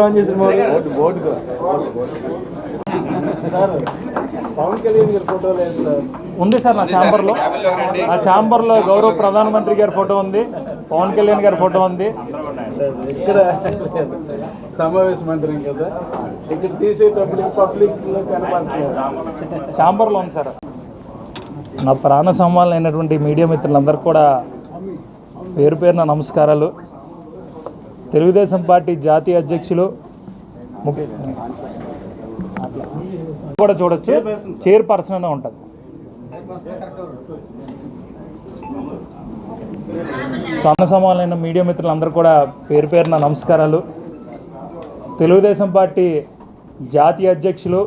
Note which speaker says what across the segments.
Speaker 1: On చేసిన board Pawan Kalyan గారి photo లేదు సార్.
Speaker 2: ఉంది సార్ నా ఛాంబర్లో గౌరవ ప్రధానమంత్రి గారి ఫోటో ఉంది, పవన్ కళ్యాణ్ గారి ఫోటో ఉంది.
Speaker 1: ఇక్కడ సమావేశ మందిరం కదా, ఇక్కడ తీసేటప్పుడు పబ్లిక్లో కనపడలేదు.
Speaker 2: ఛాంబర్లో ఉంది సార్. నా ప్రాణ సమానమైనటువంటి మీడియా మిత్రులందరికీ కూడా పేరు పేరున నమస్కారాలు. తెలుగుదేశం పార్టీ జాతీయ అధ్యక్షులు కూడా చూడొచ్చు, చైర్పర్సన్ అనే ఉంటుంది. సమానమైన మీడియా మిత్రులందరూ కూడా పేరు పేరున నమస్కారాలు. తెలుగుదేశం పార్టీ జాతీయ అధ్యక్షులు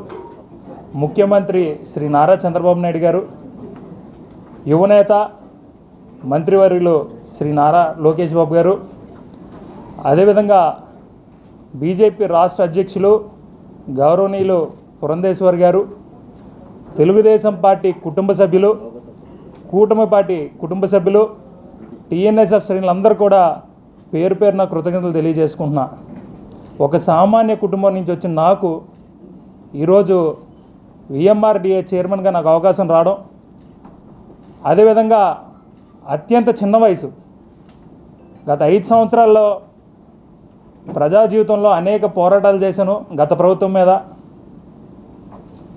Speaker 2: ముఖ్యమంత్రి శ్రీ నారా చంద్రబాబు నాయుడు గారు, యువనేత మంత్రివర్యులు శ్రీ నారా లోకేష్ బాబు గారు, అదేవిధంగా బీజేపీ రాష్ట్ర అధ్యక్షులు గౌరవనీయులు పురంధేశ్వర్ గారు, తెలుగుదేశం పార్టీ కుటుంబ సభ్యులు, కూటమి పార్టీ కుటుంబ సభ్యులు, టీఎన్ఎస్ఎఫ్ శ్రేణులందరూ కూడా పేరు పేరున కృతజ్ఞతలు తెలియజేసుకుంటున్నా. ఒక సామాన్య కుటుంబం నుంచి వచ్చిన నాకు ఈరోజు విఎంఆర్డిఏ చైర్మన్గా నాకు అవకాశం రావడం, అదేవిధంగా అత్యంత చిన్న వయసు, గత 5 సంవత్సరాల్లో ప్రజా జీవితంలో అనేక పోరాటాలు చేశాను. గత ప్రభుత్వం మీద,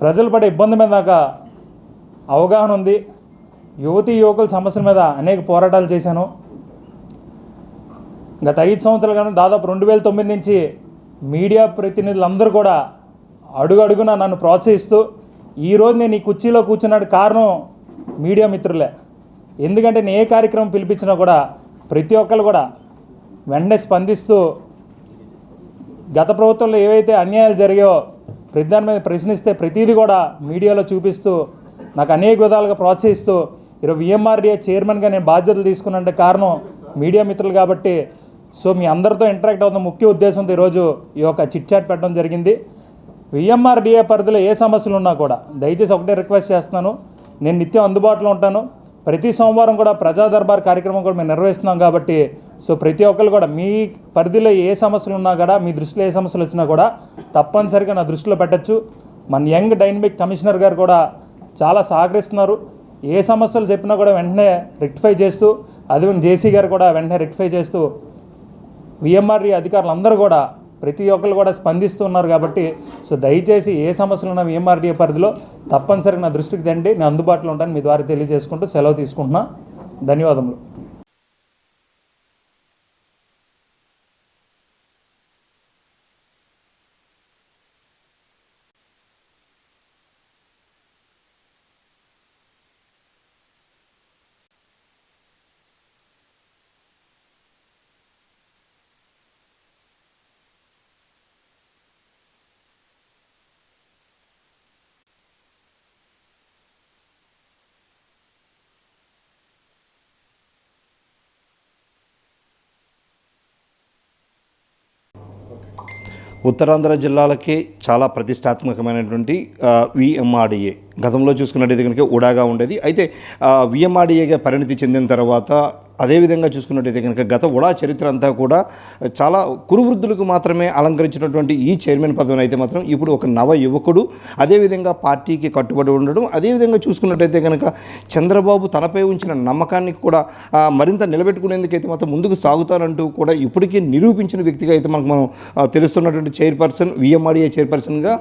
Speaker 2: ప్రజలు పడే ఇబ్బంది మీద నాకు అవగాహన ఉంది. యువతీ యువకుల సమస్యల మీద అనేక పోరాటాలు చేశాను. గత 5 సంవత్సరాలు కానీ దాదాపు 2009 నుంచి మీడియా ప్రతినిధులందరూ కూడా అడుగడుగున నన్ను ప్రోత్సహిస్తూ ఈరోజు నేను ఈ కుర్చీలో కూర్చున్నాడు కారణం మీడియా మిత్రులే. ఎందుకంటే నేను ఏ కార్యక్రమం పిలిపించినా కూడా ప్రతి ఒక్కరు కూడా వెంటనే స్పందిస్తూ గత ప్రభుత్వంలో ఏవైతే అన్యాయాలు జరిగాయో ప్రతి దాని మీద ప్రశ్నిస్తే ప్రతిదీ కూడా మీడియాలో చూపిస్తూ నాకు అనేక విధాలుగా ప్రోత్సహిస్తూ ఈరోజు విఎంఆర్డిఏ చైర్మన్గా నేను బాధ్యతలు తీసుకున్నంటే కారణం మీడియా మిత్రులు కాబట్టి. సో మీ అందరితో ఇంటరాక్ట్ అవుతున్న ముఖ్య ఉద్దేశంతో ఈరోజు ఈ యొక్క చిట్ చాట్ పెట్టడం జరిగింది. విఎంఆర్డిఏ పరిధిలో ఏ సమస్యలు ఉన్నా కూడా దయచేసి ఒకటే రిక్వెస్ట్ చేస్తున్నాను, నేను నిత్యం అందుబాటులో ఉంటాను. ప్రతి సోమవారం కూడా ప్రజా దర్బార్ కార్యక్రమం కూడా మేము నిర్వహిస్తున్నాం కాబట్టి సో ప్రతి ఒక్కరు కూడా మీ పరిధిలో ఏ సమస్యలు ఉన్నా కూడా, మీ దృష్టిలో ఏ సమస్యలు వచ్చినా కూడా తప్పనిసరిగా నా దృష్టిలో పెట్టచ్చు. మన యంగ్ డైనమిక్ కమిషనర్ గారు కూడా చాలా సహకరిస్తున్నారు. ఏ సమస్యలు చెప్పినా కూడా వెంటనే రెక్టిఫై చేస్తూ, అదే జేసీ గారు కూడా వెంటనే రెక్టిఫై చేస్తూ విఎంఆర్డీ అధికారులందరూ కూడా ప్రతి ఒక్కరు కూడా స్పందిస్తున్నారు కాబట్టి సో దయచేసి ఏ సమస్యలు ఉన్నా విఎంఆర్డీఏ పరిధిలో తప్పనిసరిగా నా దృష్టికి తండి, నేను అందుబాటులో ఉంటాను. మీ ద్వారా తెలియజేసుకుంటూ సెలవు తీసుకుంటున్నా. ధన్యవాదములు.
Speaker 3: ఉత్తరాంధ్ర జిల్లాలకి చాలా ప్రతిష్టాత్మకమైనటువంటి విఎంఆర్డిఏ గతంలో చూసుకున్నట్టయితే కనుక ఉడాగా ఉండేది. అయితే విఎంఆర్డిఏగా పరిణితి చెందిన తర్వాత అదేవిధంగా చూసుకున్నట్టయితే కనుక గత ఉడా చరిత్ర అంతా కూడా చాలా కురువృద్ధులకు మాత్రమే అలంకరించినటువంటి ఈ చైర్మన్ పదవిని అయితే మాత్రం ఇప్పుడు ఒక నవ యువకుడు అదేవిధంగా పార్టీకి కట్టుబడి ఉండడం, అదేవిధంగా చూసుకున్నట్టయితే కనుక చంద్రబాబు తనపై ఉంచిన నమ్మకాన్ని కూడా మరింత నిలబెట్టుకునేందుకైతే మాత్రం ముందుకు సాగుతారంటూ కూడా ఇప్పటికీ నిరూపించిన వ్యక్తిగా అయితే మనం తెలుస్తున్నటువంటి చైర్పర్సన్ విఎంఆర్డిఏ చైర్పర్సన్గా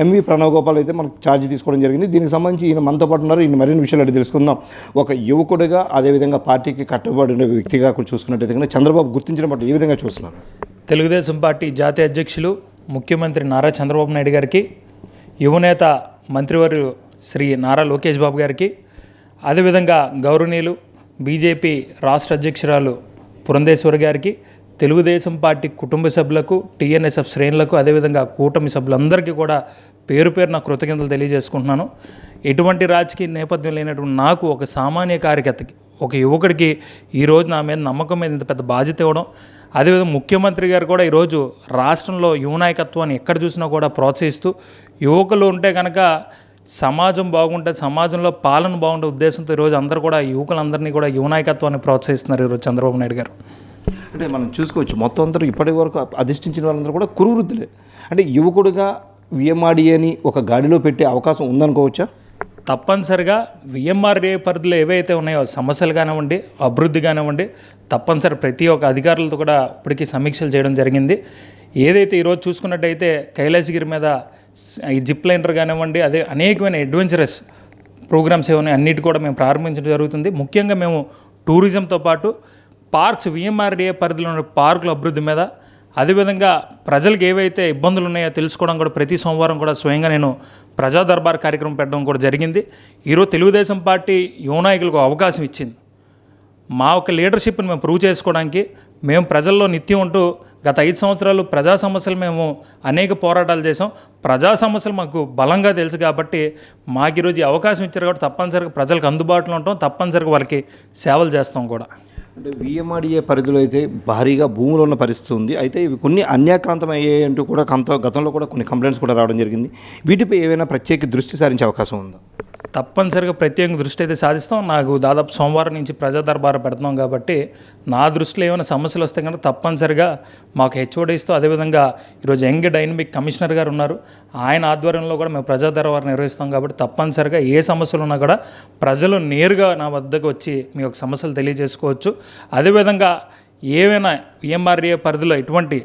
Speaker 3: ఎంవి ప్రణవ్ గోపాల్ అయితే మనకు ఛార్జ్ తీసుకోవడం జరిగింది. దీనికి సంబంధించి ఈయన మనతో పాటు ఉన్నారు. ఈయన మరిన్ని విషయాలు అడిగి తెలుసుకుందాం. ఒక యువకుడిగా అదేవిధంగా పార్టీకి కట్టుబడిన వ్యక్తిగా చూసుకున్నట్టయితే చంద్రబాబు గుర్తించిన బట్టి ఏ విధంగా చూస్తున్నారు?
Speaker 2: తెలుగుదేశం పార్టీ జాతీయ అధ్యక్షులు ముఖ్యమంత్రి నారా చంద్రబాబు నాయుడు గారికి, యువనేత మంత్రివర్యులు శ్రీ నారా లోకేష్ బాబు గారికి, అదేవిధంగా గౌరవనీయులు బీజేపీ రాష్ట్ర అధ్యక్షురాలు పురంధేశ్వరి గారికి, తెలుగుదేశం పార్టీ కుటుంబ సభ్యులకు, టీఎన్ఎస్ఎఫ్ శ్రేణులకు, అదేవిధంగా కూటమి సభ్యులందరికీ కూడా పేరు పేరున కృతజ్ఞతలు తెలియజేసుకుంటున్నాను. ఎటువంటి రాజకీయ నేపథ్యం లేనటువంటి నాకు, ఒక సామాన్య కార్యకర్తకి, ఒక యువకుడికి ఈరోజు నా మీద నమ్మకం మీద ఇంత పెద్ద బాధ్యత ఇవ్వడం, అదేవిధంగా ముఖ్యమంత్రి గారు కూడా ఈరోజు రాష్ట్రంలో యువ నాయకత్వాన్ని ఎక్కడ చూసినా కూడా ప్రోత్సహిస్తూ, యువకులు ఉంటే కనుక సమాజం బాగుంటుంది, సమాజంలో పాలన బాగుండే ఉద్దేశంతో ఈరోజు అందరూ కూడా యువకులందరినీ కూడా యువ నాయకత్వాన్ని ప్రోత్సహిస్తున్నారు ఈరోజు చంద్రబాబు నాయుడు గారు.
Speaker 3: అంటే మనం చూసుకోవచ్చు మొత్తం అందరూ ఇప్పటి వరకు అధిష్ఠించిన వాళ్ళందరూ కూడా కురువృద్ధులే. అంటే యువకుడుగా విఎంఆర్డీఏని ఒక గాడిలో పెట్టే అవకాశం ఉందనుకోవచ్చా?
Speaker 2: తప్పనిసరిగా విఎంఆర్ఏ పరిధిలో ఏవైతే ఉన్నాయో సమస్యలు కానివ్వండి, అభివృద్ధి కానివ్వండి, తప్పనిసరి ప్రతి ఒక్క అధికారులతో కూడా ఇప్పటికీ సమీక్షలు చేయడం జరిగింది. ఏదైతే ఈరోజు చూసుకున్నట్టయితే కైలాసగిరి మీద ఈ జిప్ లైనర్ కానివ్వండి, అదే అనేకమైన అడ్వెంచరస్ ప్రోగ్రామ్స్ ఏమైనా అన్నిటి కూడా మేము ప్రారంభించడం జరుగుతుంది. ముఖ్యంగా మేము టూరిజంతో పాటు పార్క్స్, విఎంఆర్డీఏ పరిధిలో ఉన్న పార్కుల అభివృద్ధి మీద, అదేవిధంగా ప్రజలకు ఏవైతే ఇబ్బందులు ఉన్నాయో తెలుసుకోవడం కూడా ప్రతి సోమవారం కూడా స్వయంగా నేను ప్రజా దర్బార్ కార్యక్రమం పెట్టడం కూడా జరిగింది. ఈరోజు తెలుగుదేశం పార్టీ యువ నాయకులకు అవకాశం ఇచ్చింది. మా యొక్క లీడర్షిప్ని మేము ప్రూవ్ చేసుకోవడానికి మేము ప్రజల్లో నిత్యం ఉంటూ గత 5 సంవత్సరాలు ప్రజా సమస్యలు మేము అనేక పోరాటాలు చేసాం. ప్రజా సమస్యలు మాకు బలంగా తెలుసు కాబట్టి మాకు ఈరోజు ఈ అవకాశం ఇచ్చారు కాబట్టి తప్పనిసరిగా ప్రజలకు అందుబాటులో ఉంటాం, తప్పనిసరిగా వాళ్ళకి సేవలు చేస్తాం కూడా.
Speaker 3: అంటే విఎంఆర్డీఏ పరిధిలో అయితే భారీగా భూములు ఉన్న పరిస్థితి ఉంది. అయితే ఇవి కొన్ని అన్యాక్రాంతం అయ్యాయి అంటూ కూడా గతంలో కూడా కొన్ని కంప్లైంట్స్ కూడా రావడం జరిగింది. వీటిపై ఏవైనా ప్రత్యేక దృష్టి సారించే అవకాశం ఉందా?
Speaker 2: తప్పనిసరిగా ప్రత్యేక దృష్టి అయితే సాధిస్తాం. నాకు దాదాపు సోమవారం నుంచి ప్రజా దర్బారు పెడుతున్నాం కాబట్టి నా దృష్టిలో ఏమైనా సమస్యలు వస్తే కనుక తప్పనిసరిగా మాకు హెచ్ఓడీస్తో, అదేవిధంగా ఈరోజు యంగ్ డైనమిక్ కమిషనర్ గారు ఉన్నారు, ఆయన ఆధ్వర్యంలో కూడా మేము ప్రజా దర్బారు నిర్వహిస్తాం కాబట్టి తప్పనిసరిగా ఏ సమస్యలు ఉన్నా కూడా ప్రజలు నేరుగా నా వద్దకు వచ్చి మీ యొక్క సమస్యలు తెలియజేసుకోవచ్చు. అదేవిధంగా ఏవైనా విఎంఆర్ఏ పరిధిలో ఎటువంటి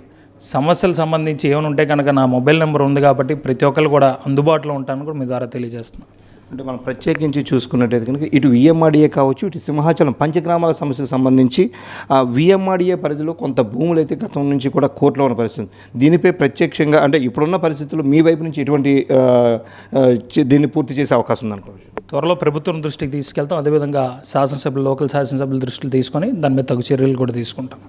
Speaker 2: సమస్యలకు సంబంధించి ఏమైనా ఉంటే కనుక నా మొబైల్ నెంబర్ ఉంది కాబట్టి ప్రతి ఒక్కరు కూడా అందుబాటులో ఉంటానని కూడా మీ ద్వారా తెలియజేస్తున్నాను.
Speaker 3: అంటే మనం ప్రత్యేకించి చూసుకున్నట్టయితే కనుక ఇటు విఎంఆర్డీఏ కావచ్చు, ఇటు సింహాచలం పంచగ్రామాల సమస్యకు సంబంధించి విఎంఆర్డీఏ పరిధిలో కొంత భూములు అయితే గతం నుంచి కూడా కోర్టులో ఉన్న పరిస్థితి. దీనిపై ప్రత్యక్షంగా అంటే ఇప్పుడున్న పరిస్థితుల్లో మీ వైపు నుంచి ఎటువంటి దీన్ని పూర్తి చేసే అవకాశం ఉందనుకోవచ్చు?
Speaker 2: త్వరలో ప్రభుత్వం దృష్టికి తీసుకెళ్తాం, అదేవిధంగా శాసనసభ్యులు, లోకల్ శాసనసభ్యుల దృష్టికి తీసుకొని దాని మీద తగు చర్యలు కూడా తీసుకుంటాం.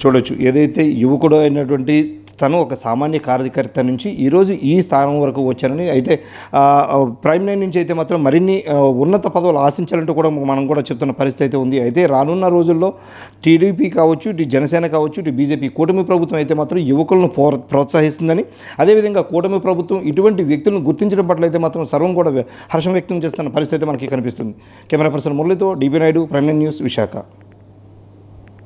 Speaker 3: చూడొచ్చు, ఏదైతే యువకుడు అయినటువంటి తను ఒక సామాన్య కార్యకర్త నుంచి ఈరోజు ఈ స్థానం వరకు వచ్చారని, అయితే ప్రైమ్ లైన్ నుంచి అయితే మాత్రం మరిన్ని ఉన్నత పదవులు ఆశించాలంటూ కూడా మనం కూడా చెప్తున్న పరిస్థితి అయితే ఉంది. అయితే రానున్న రోజుల్లో టీడీపీ కావచ్చు, ఇటు జనసేన కావచ్చు, ఇటు బీజేపీ కూటమి ప్రభుత్వం అయితే మాత్రం యువకులను ప్రోత్సహిస్తుందని, అదేవిధంగా కూటమి ప్రభుత్వం ఇటువంటి వ్యక్తులను గుర్తించడం పట్ల అయితే మాత్రం సర్వం కూడా హర్షం వ్యక్తం చేస్తున్న పరిస్థితి మనకి కనిపిస్తుంది. కెమెరా పర్సన్ మురళితో DB Naidu, prime line news, Visakha.